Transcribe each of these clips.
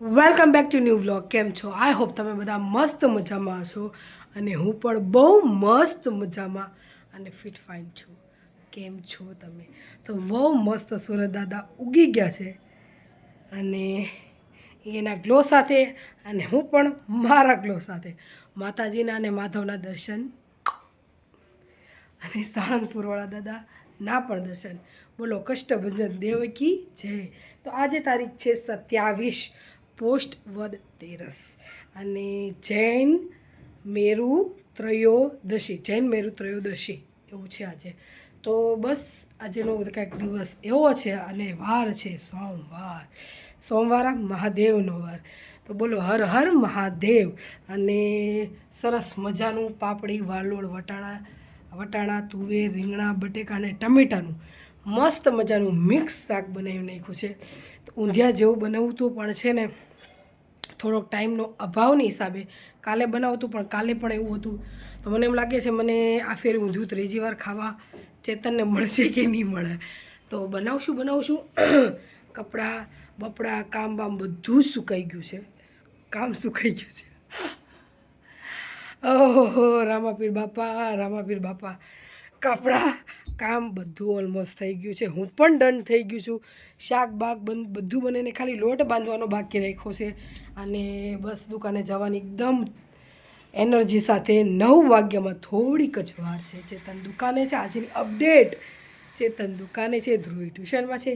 Welcome back to new vlog. કેમ છો? I hope તમે બધા મસ્ત મજામાં છો અને હું પણ બહુ મસ્ત મજામાં અને ફિટ ફાઇન છું. કેમ છો તમે? તો બહુ મસ્ત સુરત દાદા ઉગી ગયા છે અને એના ગ્લો સાથે અને હું પણ મારા ગ્લો સાથે માતાજીના અને માધવના દર્શન અને સાળંગપુરવાળા દાદા ના પણ દર્શન. બોલો કષ્ટભંજન દેવકી જય. તો આજે તારીખ છે 27 પોસ્ટ વદ તેરસ અને જૈન મેરુ ત્રયોદશી એવું છે આજે. તો બસ આજનો કંઈક દિવસ એવો છે અને વાર છે સોમવાર મહાદેવનો વાર. તો બોલો હર હર મહાદેવ. અને સરસ મજાનું પાપડી વાલોળ વટાણા તુવેર રીંગણા બટેકા અને ટમેટાનું મસ્ત મજાનું મિક્સ શાક બનાવી નાખ્યું છે. ઊંધિયા જેવું બનાવવું તો પણ છે ને થોડોક ટાઈમનો અભાવની હિસાબે કાલે બનાવતું પણ કાલે પણ એવું હતું. તો મને એમ લાગે છે મને આ ફેર ઊંધિયું ત્રીજી વાર ખાવા ચેતનને મળશે કે નહીં મળે. તો બનાવશું કપડાં બપડા કામ બામ બધું જ સુકાઈ ગયું છે. સુકાઈ ગયું છે. ઓહો રામાપીર બાપા. કપડાં કામ બધું ઓલમોસ્ટ થઈ ગયું છે. હું પણ ડન થઈ ગયું છું. શાક બાક બધું બનીને ખાલી લોટ બાંધવાનો બાકી રાખ્યો છે અને બસ દુકાને જવાની એકદમ એનર્જી સાથે 9 વાગ્યામાં થોડીક જ વાર છે. ચેતન દુકાને છે. આજની અપડેટ: ચેતન દુકાને છે, ધ્રુવી ટ્યુશનમાં છે,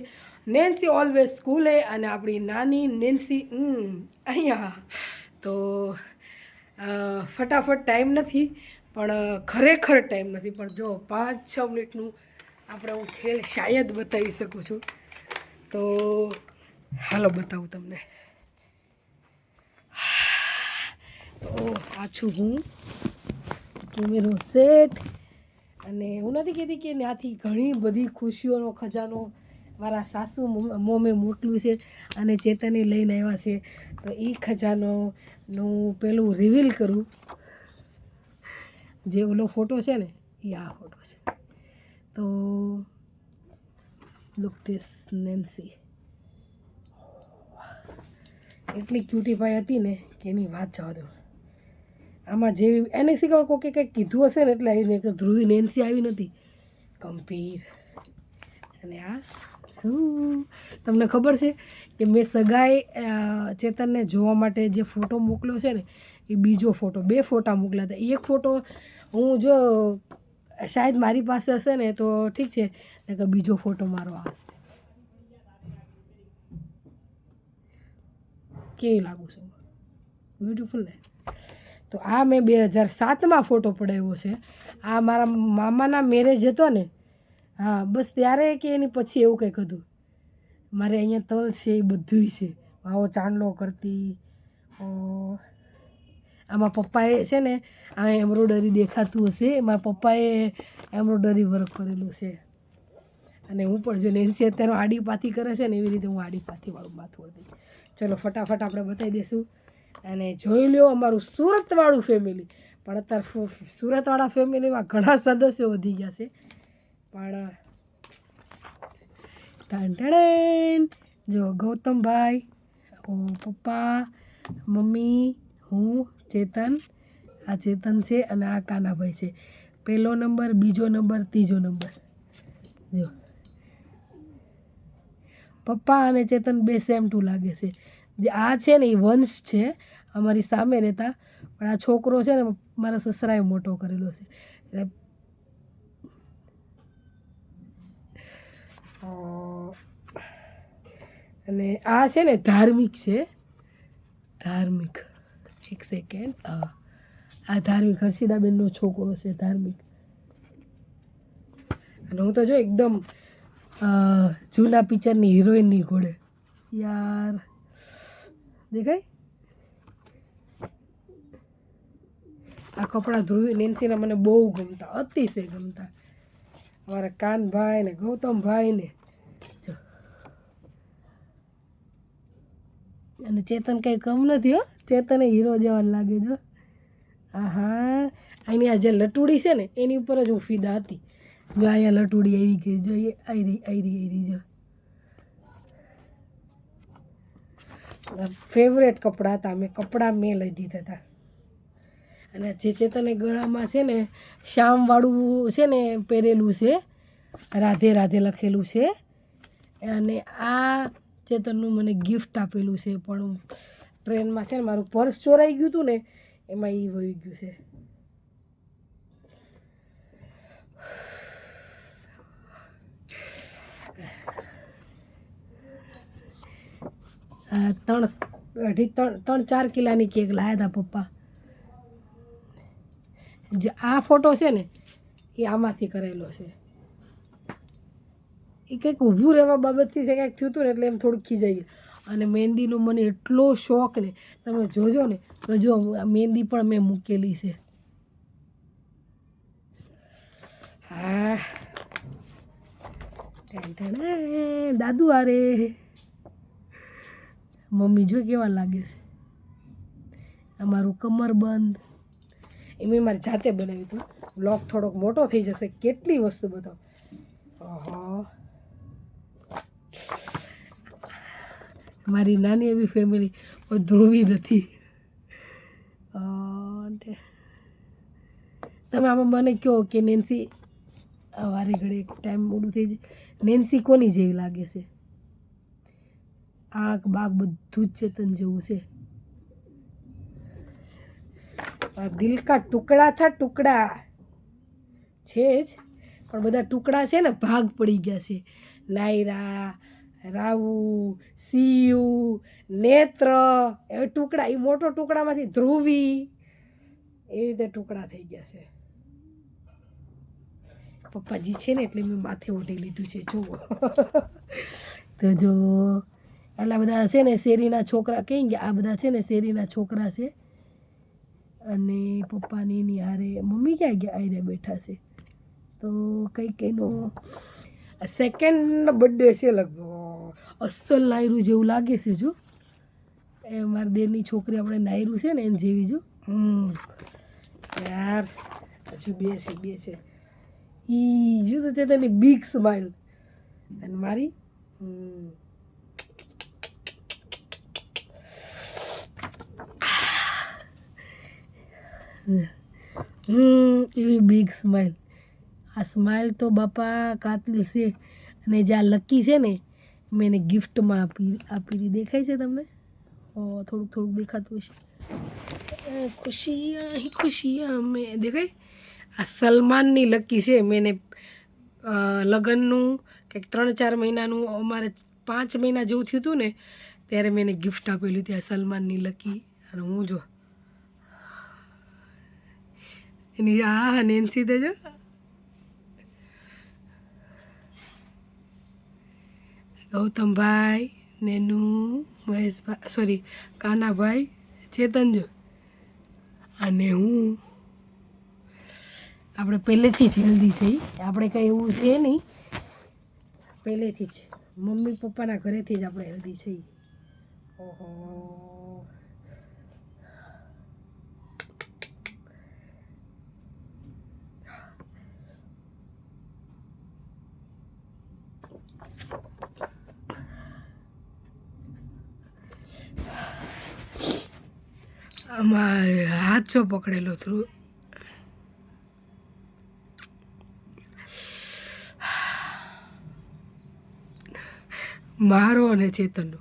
નેન્સી ઓલવેઝ સ્કૂલે અને આપણી નાની નેન્સી અહીંયા. તો ફટાફટ ટાઈમ નથી પણ ખરેખર ટાઈમ નથી પણ જો 5-6 મિનિટનું આપણે હું ખેલ શાયદ બતાવી શકું છું. તો હાલો બતાવું તમને. તો આ છું હું, કેમેરો સેટ. અને હું નથી કહેતી કે ત્યાંથી ઘણી બધી ખુશીઓનો ખજાનો મારા સાસુ મોમે મોકલ્યું છે અને ચેતને લઈને આવ્યા છે. તો એ ખજાનોનું પેલું રિવીલ કરું. જે ઓલો ફોટો છે ને એ આ ફોટો છે. તો લુક ધીસ નેન્સી એટલી ક્યુટીફાઈ હતી ને કે એની વાત જવા દો. આમાં જેવી એને શીખવા કોકે કંઈક કીધું હશે ને એટલે આવીને કે ધ્રુવી નેન્સી આવી નથી, ગંભીર. અને આ તમને ખબર છે કે મેં સગાઈ ચેતનને જોવા માટે જે ફોટો મોકલ્યો છે ને એ બીજો ફોટો, 2 ફોટા મોકલ્યા હતા. એક ફોટો હું જો શાયદ મારી પાસે હશે ને તો ઠીક છે, ને કે બીજો ફોટો મારો આવશે. કેવી લાગુ છું? બ્યુટીફુલ ને? તો આ મેં 2007માં ફોટો પડાવ્યો છે. આ મારા મામાના મેરેજ હતો ને, હા બસ ત્યારે કે એની પછી એવું કંઈક હતું. મારે અહીંયા તલ છે એ બધુંય છે. આવો ચાંદલો કરતી. આમાં પપ્પાએ છે ને આ એમ્બ્રોડરી દેખાતું હશે, મારા પપ્પાએ એમ્બ્રોડરી વર્ક કરેલું છે. અને હું પણ જો નેન્સી અત્યારે આડી પાથી કરે છે ને એવી રીતે હું આડી પાથીવાળું માથું હતી. ચલો ફટાફટ આપણે બતાવી દઈશું અને જોઈ લો અમારું સુરતવાળું ફેમિલી. પણ અત્યારે સુરતવાળા ફેમિલીમાં ઘણા સદસ્યો વધી ગયા છે. પણ ટાણ જો ગૌતમભાઈ, પપ્પા, મમ્મી, હું, ચેતન. આ ચેતન છે અને આ કાનાભાઈ છે. 1લો નંબર, 2જો નંબર, 3જો નંબર. જો પપ્પા અને ચેતન 2 સેમ ટુ લાગે છે. જે આ છે ને એ વંશ છે, અમારી સામે રહેતા. પણ આ છોકરો છે ને મારા સસરાએ મોટો કરેલો છે. એટલે અને આ છે ને ધાર્મિક છે. ધાર્મિક, એક સેકન્ડ. આ ધાર્મિક હર્ષિદાબેનનો છોકરો છે, ધાર્મિક. અને હું તો જો એકદમ જૂના પિક્ચરની હિરોઈનની ઘોડે યાર. દેખાય? આ કપડાં ધ્રુવી નેન્સીના મને બહુ ગમતા, અતિશય ગમતા. અમારા કાનભાઈ ને ગૌતમભાઈ ને જો. અને ચેતન કંઈ કમ નથી હો. ચેતને હીરો જેવા લાગે જો. આહા, એની આ જે લટુડી છે ને એની ઉપર જ હું ફિદા હતી. જો અહીંયા લટુડી આવી ગઈ, જો એ આવી રહી જો. ફેવરેટ કપડાં હતા, કપડાં મેં લઈ દીધા હતા. અને જે ચેતને ગળામાં છે ને શ્યામવાળું છે ને પહેરેલું છે, રાધે રાધે લખેલું છે. અને આ ચેતનનું મને ગિફ્ટ આપેલું છે, પણ ટ્રેનમાં છે ને મારું પર્સ ચોરાઈ ગયું હતું ને, એમાં એ વહી ગયું છે. ત્રણ 4 કિલાની કેક લાવ્યા હતા પપ્પા. જે આ ફોટો છે ને એ આમાંથી કરેલો છે. એ કંઈક ઊભું રહેવા બાબતથી કંઈક થયું હતું ને એટલે એમ થોડુંક ખીજાઈ. અને મહેંદીનો મને એટલો શોખ ને, તમે જોજો ને તો જો મહેંદી પણ મેં મૂકેલી છે. હા, દાદુ આરે મમ્મી જો કેવા લાગે છે. અમારું કમરબંધ એ મેં મારી જાતે બનાવ્યું હતું. બ્લોગ થોડોક મોટો થઈ જશે, કેટલી વસ્તુ બતાવો. ઓહો, મારી નાની એવી ફેમિલી કોઈ ધ્રુવી નથી. તમે આમાં મને કહો કે નેન્સી વારે ઘડી ટાઈમ મોડું થઈ જાય, નેન્સી કોની જેવી લાગે છે? આંખ બાગ બધું જ ચેતન જેવું છે. દિલ કા ટુકડા થા ટુકડા છે જ, પણ બધા ટુકડા છે ને ભાગ પડી ગયા છે. નાયરા, રાવુ, સીયુ, નેત્ર, એ ટુકડા, એ મોટો ટુકડામાંથી ધ્રુવી, એ રીતે ટુકડા થઈ ગયા છે. પપ્પાજી છે ને એટલે મેં માથે ઓઢી લીધું છે, જુઓ. તો જો એટલા બધા છે ને શેરીના છોકરા કઈ ગયા, આ બધા છે ને શેરીના છોકરા છે. અને પપ્પાની એની હારે મમ્મી ક્યાં ગયા, આઈને બેઠા છે. તો કંઈક એનો સેકન્ડ બર્થડે છે લગભગ. અસલ નાયરું જેવું લાગે છે જો, એ મારા દેરની છોકરી આપણે નાયરું છે ને એને જેવી જો. યાર હજુ બે છે. ઈ જો તો તેની બિગ સ્માઈલ. અને મારી એવી બિગ સ્માઈલ. આ સ્માઈલ તો બાપા કાતિલ છે. અને જ્યાં લકી છે ને મેં એને ગિફ્ટમાં આપી દેખાય છે તમને? થોડુંક દેખાતું હશે. ખુશિયા મેં દેખાય. આ સલમાનની લકી છે. મેં એને લગ્નનું કંઈક 3-4 મહિનાનું, અમારે 5 મહિના જેવું થયું હતું ને ત્યારે મેં એને ગિફ્ટ આપેલી હતી આ સલમાનની લકી. અને હું જો એની આ નેન્સી તો જો ગૌતમભાઈ, નેનુ, મહેશભાઈ, સોરી કાનાભાઈ, ચેતન જો, અને હું. આપણે પહેલેથી જ હેલ્ધી છે. આપણે કંઈ એવું છે નહીં, પહેલેથી જ મમ્મી પપ્પાના ઘરેથી જ આપણે હેલ્ધી છીએ. ઓહો, આમાં હાથ જો પકડેલો થ્રુ. મારો અને ચેતનનો.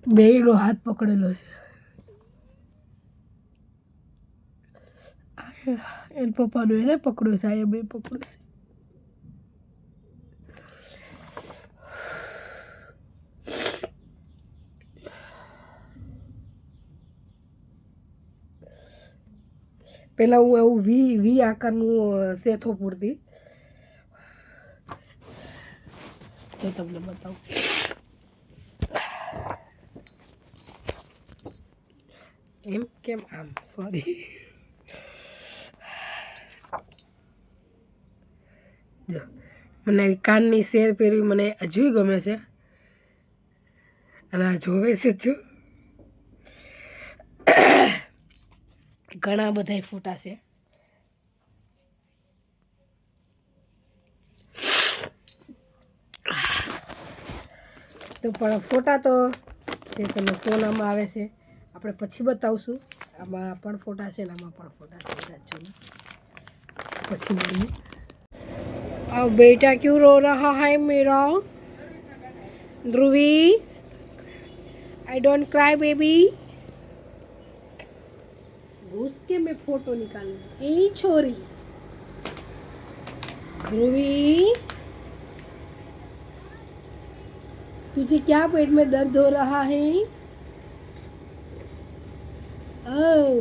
બેયનો હાથ પકડેલો છે. એને પપ્પાનો એને પકડ્યો છે, આ બે પકડ્યો છે. પહેલાં હું એવું વી આકારનું સેથો પૂરતી, તો તમને બતાવું. એમ કેમ આમ સોરી. જો મને કાનની શેર પહેરવી મને હજુ ગમે છે અને આ જોવે છે જો ઘણા બધા ફોટા છે. તો પણ ફોટા તો જે તમે ફોન આમાં આવે છે આપણે પછી બતાવશું. આમાં પણ ફોટા છે ને આમાં પણ ફોટા છે બધા જો પછી મળીએ. अब बेटा क्यों रो रहा है मेरा Dhruvi? I don't cry baby. घुस के मैं फोटो निकालूंगी. ए छोरी ध्रुवी, तुझे क्या पेट में दर्द हो रहा है? ओह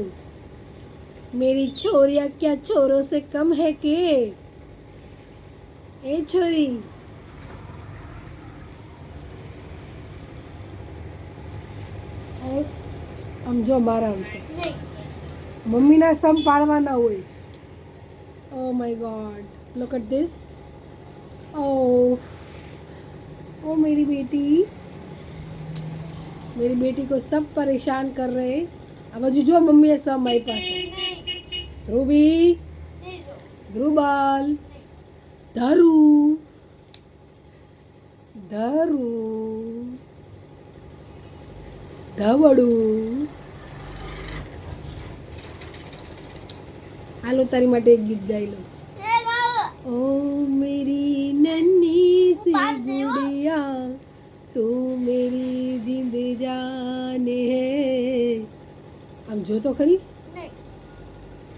मेरी छोरिया क्या छोरों से कम है के? ए छोरी આમ જો મારા આમ છે મમ્મીના સમ પાડવાના હોય. Oh my God look at this. ओ मेरी बेटी को सब परेशान कर रहे हैं. अब बाजू जो मम्मी है सब मारी पास. ध्रुवी, ध्रुबाल, धरू ધવડું. હાલો તારી માટે એક ગીત ગાઈ લો. ओ मेरी नन्ही सी गुड़िया तू मेरी जिंद जान है. आम जो तो खरी.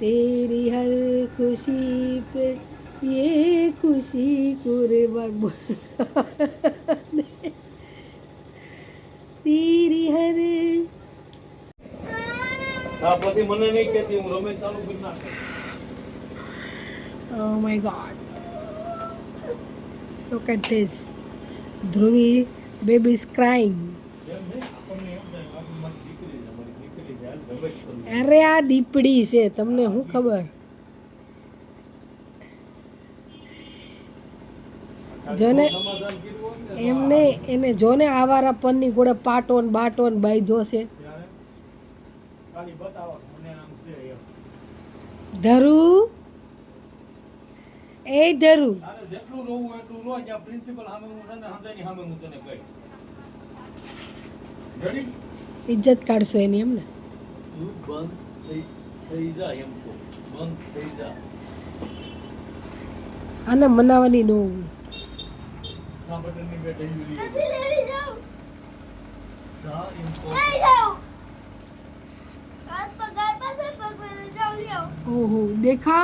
तेरी हर खुशी पे ये खुशी कुर्बान. तेरी हर પછી મને નહીં કહેતી હું રમેશ ચાલુ કરી નાખ. Oh my god. Look at this. Dhruvi baby is crying. અરે આ દીપડી છે તમને શું ખબર? જોને એમને એને જોને આવારા પનની ગોળે પાટોન બાટોન બાંધ્યો છે. ધરુ એ ધરુ જેટલું રોવું એટલું રો. જ્યાં પ્રિન્સિપલ સામે હું છે ને હંધાની સામે હું તને કહી રેડી ઇજ્જત કાઢશો એની એમ ને. તું બંધ થઈ જા એમ તો બંધ થઈ જા. આને મનાવાની ન હોવું. આ બટનની બે થઈ ગઈ જા એમ તો. ओहो देखा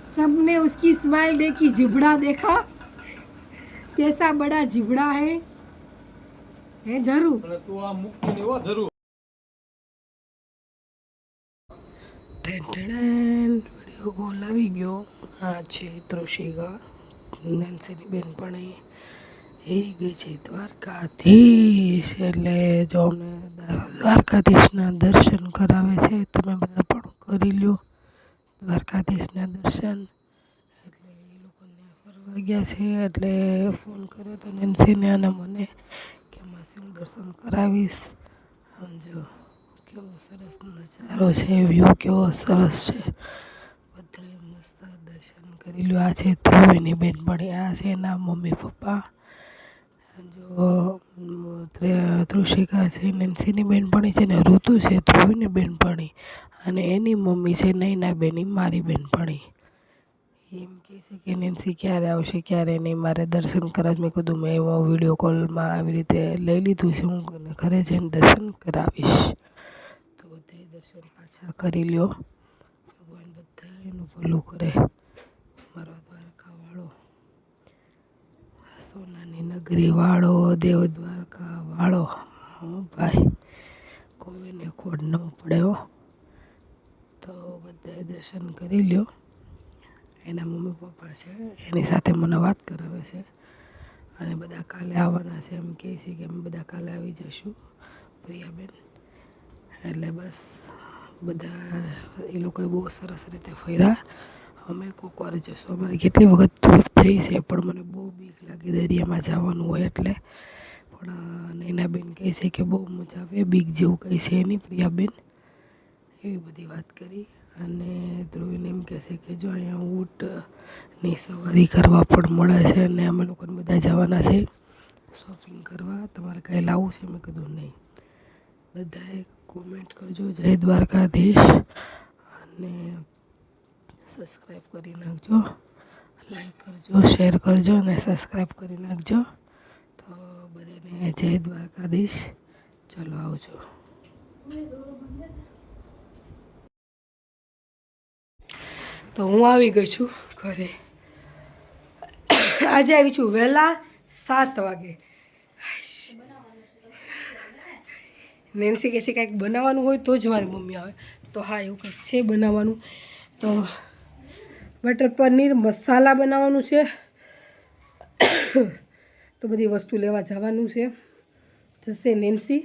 सबने उसकी स्माइल देखी. जिबड़ा देखा कैसा बड़ा जिबड़ा है धरू. તું આ મુક્તિ ને હો ધરું. વિડીયો કોલ આવી ગયો. આ છે ત્રુષિકા નેન્સીની બેનપણી એ ગઈ છે દ્વારકાધીશ. એટલે જો અમને દ્વારકાધીશના દર્શન કરાવે છે. તમે બધા પણ કરી લ્યો દ્વારકાધીશના દર્શન. એટલે એ લોકોને ફરવા ગયા છે એટલે ફોન કર્યો તો નેન્સીને અને મને કે માસી હું દર્શન કરાવીશ. સમજો કેવો સરસ નજારો છે, વ્યૂ કેવો સરસ છે. બધાએ મસ્ત દર્શન કરી લ્યો. આ છે ધ્રુવીની બેનપણી, આ છે એના મમ્મી પપ્પા. જો ત્રુષિકા છે નેન્સીની બેનપણી છે ને ઋતુ છે ધ્રુવીની બેનપણી અને એની મમ્મી છે નૈના બેની મારી બેનપણી. એમ કહે છે કે નેન્સી ક્યારે આવશે ક્યારે નહીં, મારે દર્શન કરાવ. મેં કીધું મેં એમાં વિડીયો કોલમાં આવી રીતે લઈ લીધું છે, હું ઘરે જઈને દર્શન કરાવીશ. તો બધાએ દર્શન પાછા કરી લ્યો. ભગવાન બધાનું ભલું કરે. મારો દ્વારકાવાળો, સોનાની નગરી વાળો, દેવ દ્વારકા વાળો. હું ભાઈ કોઈને ખોડ ન પડે હો. તો બધાએ દર્શન કરી લ્યો. એના મમ્મી પપ્પા છે એની સાથે મને વાત કરાવે છે અને બધા કાલે આવવાના છે એમ કહે છે કે અમે બધા કાલે આવી જઈશું પ્રિયાબેન. એટલે બસ બધા એ લોકોએ બહુ સરસ રીતે ફર્યા. અમે કોક વાર જઈશું, અમારે કેટલી વખત ટ્રીપ થઈ છે પણ મને બહુ બીક લાગી દરિયામાં જવાનું હોય એટલે. પણ નૈનાબેન કહે છે કે બહુ મજા આવે, બીક જેવું કંઈ છે નહીં પ્રિયાબેન, એવી બધી વાત કરી. અને ધ્રુવીને એમ કહે છે કે જો અહીંયા ઊંટની સવારી કરવા પણ મળે છે અને અમે લોકોને બધા જવાના છે શોપિંગ કરવા, તમારે કાંઈ લાવવું છે? મેં કીધું નહીં. બધાએ કોમેન્ટ કરજો જય દ્વારકાધીશ અને સબસ્ક્રાઈબ કરી નાખજો, લાઈક કરજો, શેર કરજો અને સબસ્ક્રાઈબ કરી નાખજો. તો બધાને જય દ્વારકાધીશ. ચલો આવજો. તો હું આવી ગઈ છું ઘરે. આજે આવી છું વહેલા 7 વાગે. નેન્સી કહે છે કંઈક બનાવવાનું હોય તો જ મારી મમ્મી આવે. તો હા, એવું કંઈક છે બનાવવાનું. તો બટર પનીર મસાલા બનાવવાનું છે. તો બધી વસ્તુ લેવા જવાનું છે. જશે નેન્સી.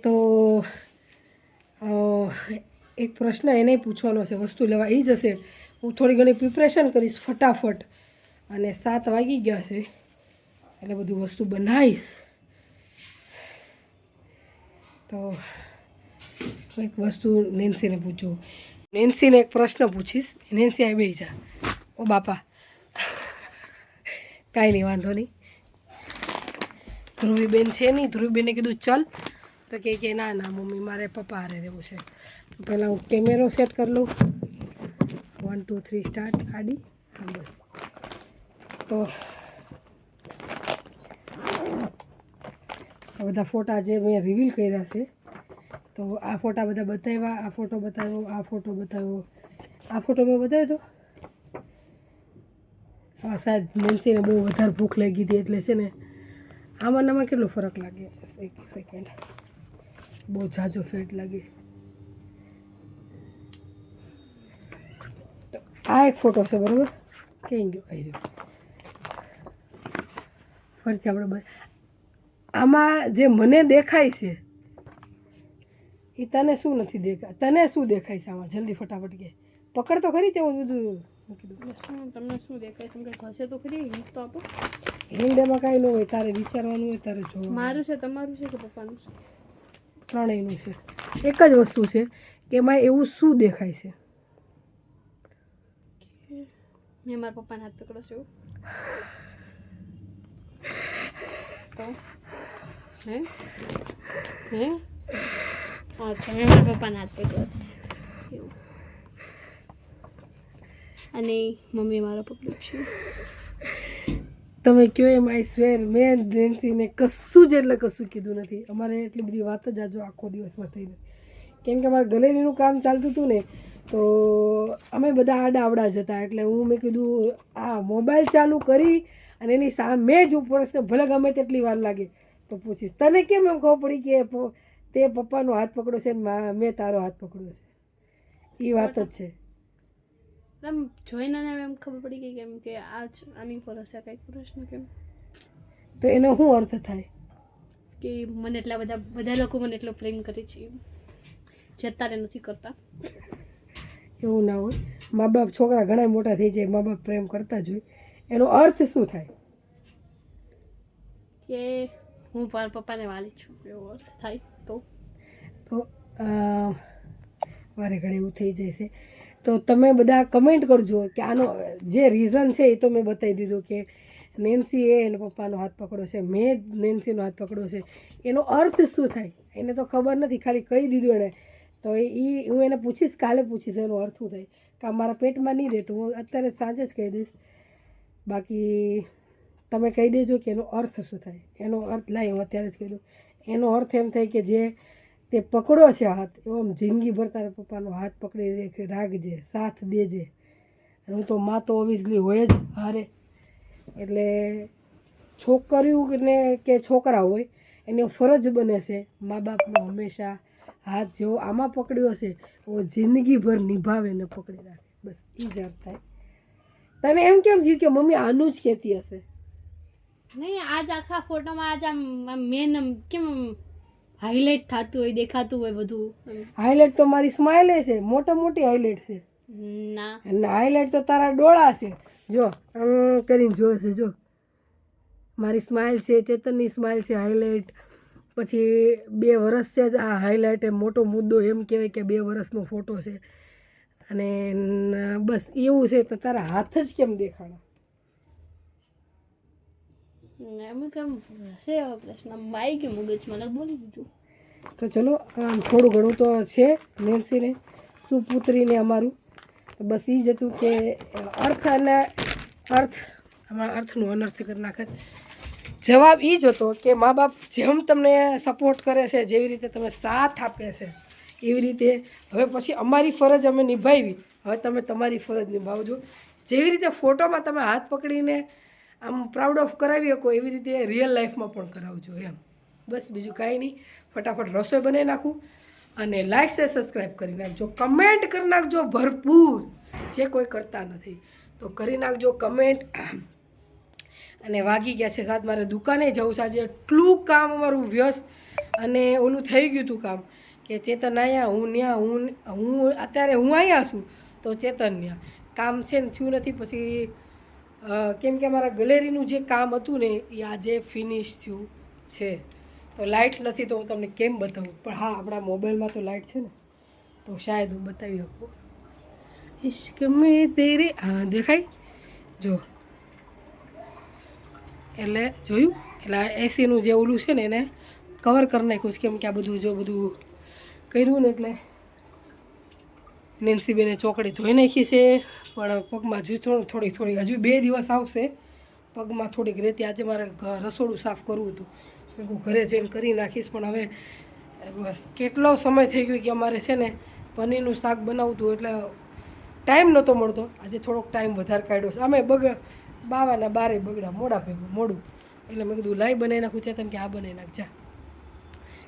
તો એક પ્રશ્ન એને પૂછવાનો છે, વસ્તુ લેવા એ જશે. હું થોડી ઘણી પ્રિપરેશન કરીશ ફટાફટ, અને 7 વાગી ગયા છે એટલે બધું વસ્તુ બનાવીશ. તો એક વસ્તુ નેન્સીને પૂછું. નેન્સીને એક પ્રશ્ન પૂછીશ. નેન્સી આવી બેસી જા. ઓ બાપા, કાંઈ નહીં, વાંધો નહીં. ધ્રુવીબેન છે નહીં, ધ્રુવીબેને કીધું ચલ, તો કે ના ના મમ્મી મારે પપ્પા હારે રહેવું છે. પહેલાં હું કેમેરો સેટ કરી લઉં. 1 2 3 સ્ટાર્ટ. આડી. હા બસ. તો આ બધા ફોટા જે મેં રિવીલ કર્યા છે, તો આ ફોટા બધા બતાવ્યા, આ ફોટો બતાવ્યો, આ ફોટો બતાવ્યો, આ ફોટો મેં બતાવ્યો હતો. હા, સાહેબ નેન્સીને બહુ વધારે ભૂખ લાગી હતી એટલે છે ને આમાં નામાં કેટલો ફરક લાગે. એક સેકન્ડ, બહુ ઝાઝો ફેટ લાગે. આ એક ફોટો છે બરાબર, ક્યાં ગયો? આવી રહ્યો. ફરીથી આપણે આમાં જે મને દેખાય છે એ તને શું નથી દેખાય? તને શું દેખાય છે આમાં? જલ્દી ફટાફટ કે, પકડ તો ખરી. તેવું બધું તમને શું દેખાય છે? કંઈક હશે તો ખરી, હિન્ટ તો આપો. હિન્ડમાં કાંઈ ન હોય, તારે વિચારવાનું હોય, તારે જોવાનું. મારું છે, તમારું છે કે પપ્પાનું છે? ત્રણેયનું છે. એક જ વસ્તુ છે કે એમાં એવું શું દેખાય છે? મેં મારા પપ્પાને હાથ પકડો છે એવું? તો હે અચ્છા, મેં મારા પપ્પાને હાથ પકડો છે એવું. અને મમ્મી મારો પકડ્યો છે. તમે કહો એમ આઈ સ્વેર મેં નેન્સીને કશું જ એટલે કશું કીધું નથી. અમારે એટલી બધી વાત જ આજો આખો દિવસમાં થઈ નથી, કેમ કે અમારે ગેલેરીનું કામ ચાલતું હતું ને, તો અમે બધા આડાવડા જ હતા. એટલે મેં કીધું આ મોબાઈલ ચાલુ કરી અને એની સામે જ પ્રશ્ન ભલે ગમે તેટલી વાર લાગે તો પૂછીશ, તને કેમ એમ ખબર પડી કે તે પપ્પાનો હાથ પકડ્યો છે ને મેં તારો હાથ પકડ્યો છે? એ વાત જ છે. આમ જોઈને એમ ખબર પડી ગઈ કેમ કે આની પર હશે કંઈક પ્રશ્ન. કેમ તો એનો શું અર્થ થાય? કે મને એટલા બધા લોકો મને એટલો પ્રેમ કરે છે જે અત્યારે નથી કરતા. એવું ના હોય. મા બાપ, છોકરા ઘણા મોટા થઈ જાય, મા બાપ પ્રેમ કરતા જ હોય. એનો અર્થ શું થાય? કે હું મારા પપ્પાને વાલી છું એવો અર્થ થાય. તો વારે ઘડી એવું થઈ જાય છે. તો તમે બધા કમેન્ટ કરજો કે આનો જે રીઝન છે એ તો મેં બતાવી દીધું કે નેન્સીએ એના પપ્પાનો હાથ પકડ્યો છે, મેં નેન્સીનો હાથ પકડ્યો છે. એનો અર્થ શું થાય એને તો ખબર નથી, ખાલી કહી દીધું એણે. તો હું એને પૂછીશ, કાલે પૂછીશ એનો અર્થ શું થાય. કે મારા પેટમાં નહીં રહેતું, હું અત્યારે સાંજે જ કહી દઈશ. બાકી તમે કહી દેજો કે એનો અર્થ શું થાય. એનો અર્થ લાય હું અત્યારે જ કહી દઉં. એનો અર્થ એમ થાય કે જે તે પકડ્યો છે હાથ, એવો આમ જિંદગીભર તારા પપ્પાનો હાથ પકડી રાખજે, સાથ દેજે. હું તો માં તો ઓબ્વિયસલી હોય જ હારે. એટલે છોકરીઓને કે છોકરા હોય એની ફરજ બને છે મા બાપનો હંમેશા હાથ જેવો આમાં પકડ્યો હશે એવો જિંદગીભર નિભાવે ને પકડી રાખે. બસ એ જ અર્થ થાય. તને એમ કેમ થયું કે મમ્મી આનું જ કહેતી હશે? નહીં, આજ આખા ફોટોમાં આજ આમ મેન કેમ હાઇલાઇટ થતું હોય, દેખાતું હોય બધું. હાઇલાઇટ તો મારી સ્માઇલ છે, મોટી હાઇલાઇટ છે. ના, અને હાઇલાઇટ તો તારા ડોળા છે. જો કરીને જોવે છે. જો મારી સ્માઇલ છે, ચેતનની સ્માઇલ છે હાઇલાઇટ. પછી 2 વર્ષ છે જ આ હાઇલાઇટ એ મોટો મુદ્દો એમ કહેવાય કે 2 વર્ષનો ફોટો છે. અને બસ એવું છે તો તારા હાથ જ કેમ દેખાડા? એમ કેમ છે એવો પ્રશ્ન? માઈ કે મગજમાં લગ બોલી દીધું. તો ચલો થોડું ઘણું તો છે નેન્સીને સુપુત્રીને અમારું. બસ એ જ હતું કે અર્થનું અનર્થ કરી નાખે. જવાબ એ જ હતો કે મા બાપ જેમ તમને સપોર્ટ કરે છે, જેવી રીતે તમે સાથ આપે છે, એવી રીતે હવે પછી અમારી ફરજ અમે નિભાવી. હવે તમે તમારી ફરજ નિભાવજો. જેવી રીતે ફોટોમાં તમે હાથ પકડીને આમ પ્રાઉડ ઓફ કરાવી શકો, એવી રીતે રિયલ લાઈફમાં પણ કરાવજો એમ. બસ બીજું કાંઈ નહીં. ફટાફટ રસોઈ બનાવી નાખું અને લાઈક છે સબસ્ક્રાઈબ કરી નાખજો. કમેન્ટ કરી નાખજો ભરપૂર, જે કોઈ કરતા નથી તો કરી નાખજો કમેન્ટ. અને વાગી ગયા છે 7, મારે દુકાને જવું છે. આજે એટલું કામ અમારું વ્યસ્ત અને ઓલું થઈ ગયું હતું કામ કે ચેતન અહીંયા, હું ત્યાં, હું અત્યારે હું અહીંયા છું તો ચેતન ત્યાં કામ છે ને થયું નથી. પછી કેમ કે અમારા ગેલેરીનું જે કામ હતું ને એ આજે ફિનિશ થયું છે. તો લાઇટ નથી તો હું તમને કેમ બતાવું, પણ હા આપણા મોબાઈલમાં તો લાઇટ છે ને તો શાયદ હું બતાવી શકું. ઇશ્ક મેં તેરે, હા દેખાય જો. એટલે જોયું, એટલે આ એસીનું જે ઓલું છે ને એને કવર કરી નાખ્યું છે. કેમ કે આ બધું કર્યું ને એટલે નેન્સીબેને ચોકડી ધોઈ નાખી છે. પણ પગમાં હજુ થોડી હજુ 2 દિવસ આવશે. પગમાં થોડીક રહેતી. આજે મારે રસોડું સાફ કરવું હતું, હું ઘરે જઈને કરી નાખીશ. પણ હવે બસ કેટલો સમય થઈ ગયો કે અમારે છે ને પનીરનું શાક બનાવતું એટલે ટાઈમ નહોતો મળતો. આજે થોડોક ટાઈમ વધારે કાઢ્યો છે. અમે બાવાના બારે બગડા મોડું એટલે મેં કીધું લાઈ બનાવી નાખું. ચેતન કે આ બનાવી નાખ જા.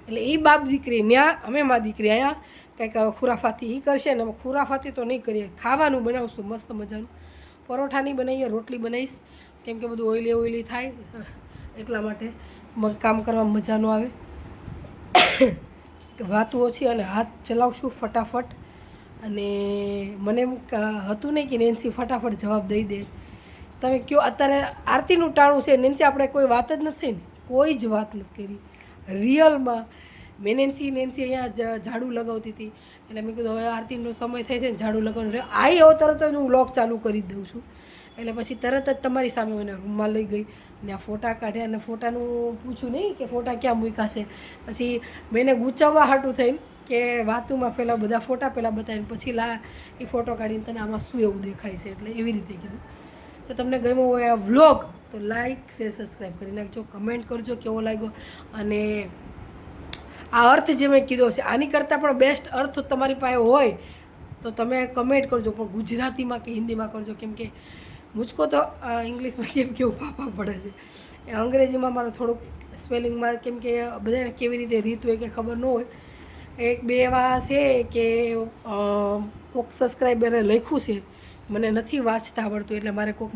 એટલે એ બાપ દીકરી ત્યાં, અમે મા દીકરી અહીંયા કંઈક ખુરાફાતી એ કરશે ને અમે ખુરાફાતી તો નહીં કરીએ. ખાવાનું બનાવશું મસ્ત મજાનું. પરોઠા નહીં બનાવીએ, રોટલી બનાવીશ. કેમ કે બધું ઓઇલી થાય એટલા માટે કામ કરવામાં મજા ન આવે. વાતું ઓછી અને હાથ ચલાવશું ફટાફટ. અને મને એમ હતું નહીં કે નેન્સી ફટાફટ જવાબ દઈ દે. તમે કહો અત્યારે આરતીનું ટાણું છે નેન્સી, આપણે કોઈ વાત જ નથી ને, કોઈ જ વાત નથી કરી રિયલમાં. મેં નેન્સી અહીંયા ઝાડુ લગાવતી હતી એટલે મેં કીધું હવે આરતીનો સમય થાય છે ને ઝાડુ લગાવવાનું હવે તરત જ હું વ્લોગ ચાલુ કરી દઉં છું. એટલે પછી તરત જ તમારી સામે મને રૂમમાં લઈ ગઈ ને આ ફોટા કાઢ્યા. અને ફોટાનું પૂછ્યું નહીં કે ફોટા ક્યાં મૂક્યા છે. પછી મેં ગુચાવવા હાટું થઈને કે વાતુમાં પહેલાં બધા ફોટા બતાવીને પછી એ ફોટો કાઢીને તને આમાં શું એવું દેખાય છે. એટલે એવી રીતે કીધું. તો તમને ગમ્યો હોય આ વ્લોગ તો લાઈક શેર સબસ્ક્રાઈબ કરી નાખજો. કમેન્ટ કરજો કેવો લાગ્યો. અને આ અર્થ જે મેં કીધો છે આની કરતાં પણ બેસ્ટ અર્થ તમારી પાસે હોય તો તમે કમેન્ટ કરજો, પણ ગુજરાતીમાં કે હિન્દીમાં કરજો. કેમ કે મુझको તો ઇંગ્લિશમાં કેવું પાપા પડે છે. અંગ્રેજીમાં મારો થોડુંક સ્પેલિંગમાં કેમ કે બધાને કેવી રીતે રીત હોય કે ખબર ન હોય. 1-2 એવા છે કે કોઈક સબસ્ક્રાઈબરે લખ્યું છે, મને નથી વાંચતા આવડતું એટલે મારે કોઈક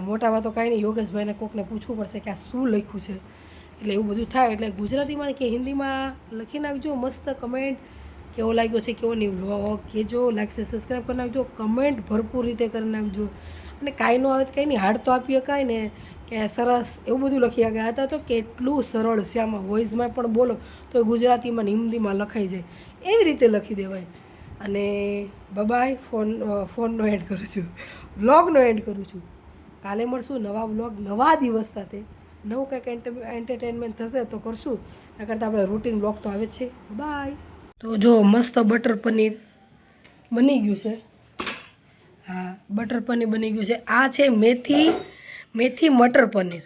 મોટામાં તો કાંઈ નહીં, યોગેશભાઈને કોઈકને પૂછવું પડશે કે આ શું લખ્યું છે. એટલે એવું બધું થાય. એટલે ગુજરાતીમાં કે હિન્દીમાં લખી નાખજો મસ્ત કમેન્ટ. કેવો લાગ્યો છે કેવો નહીં વ્લોગ કહેજો. લાઈક છે સબસ્ક્રાઈબ કરી નાખજો. કમેન્ટ ભરપૂર રીતે કરી નાખજો. અને કાંઈ ન આવે તો કંઈ નહીં, હાર્ડ તો આપીએ કાંઈ ને કે સરસ એવું બધું લખી ગયા હતા. તો કેટલું સરળ છે આમાં, વોઇસમાં પણ બોલો તો ગુજરાતીમાં ને હિન્દીમાં લખાઈ જાય એવી રીતે લખી દેવાય. અને બાય ફોનનો એન્ડ કરું છું, વ્લોગનો એન્ડ કરું છું. કાલે મળશું નવા વ્લોગ નવા દિવસ સાથે. નવું કંઈક એન્ટરટેનમેન્ટ થશે તો કરશું, એના કરતાં આપણે રૂટીન વ્લોગ તો આવે જ છે. બાય. તો જો મસ્ત બટર પનીર બની ગયું છે. હા બટર પનીર બની ગયું છે. આ છે મેથી મટર પનીર.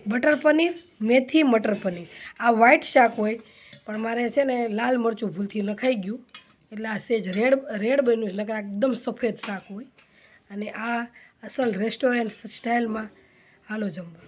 બટર પનીર મેથી મટર પનીર. આ વ્હાઈટ શાક હોય પણ મારે છે ને લાલ મરચું ભૂલથી નખાઈ ગયું એટલે આ સેજ રેડ બન્યું છે. નકર એકદમ સફેદ શાક હોય. અને આ અસલ રેસ્ટોરન્ટ સ્ટાઇલમાં હાલો જમવા.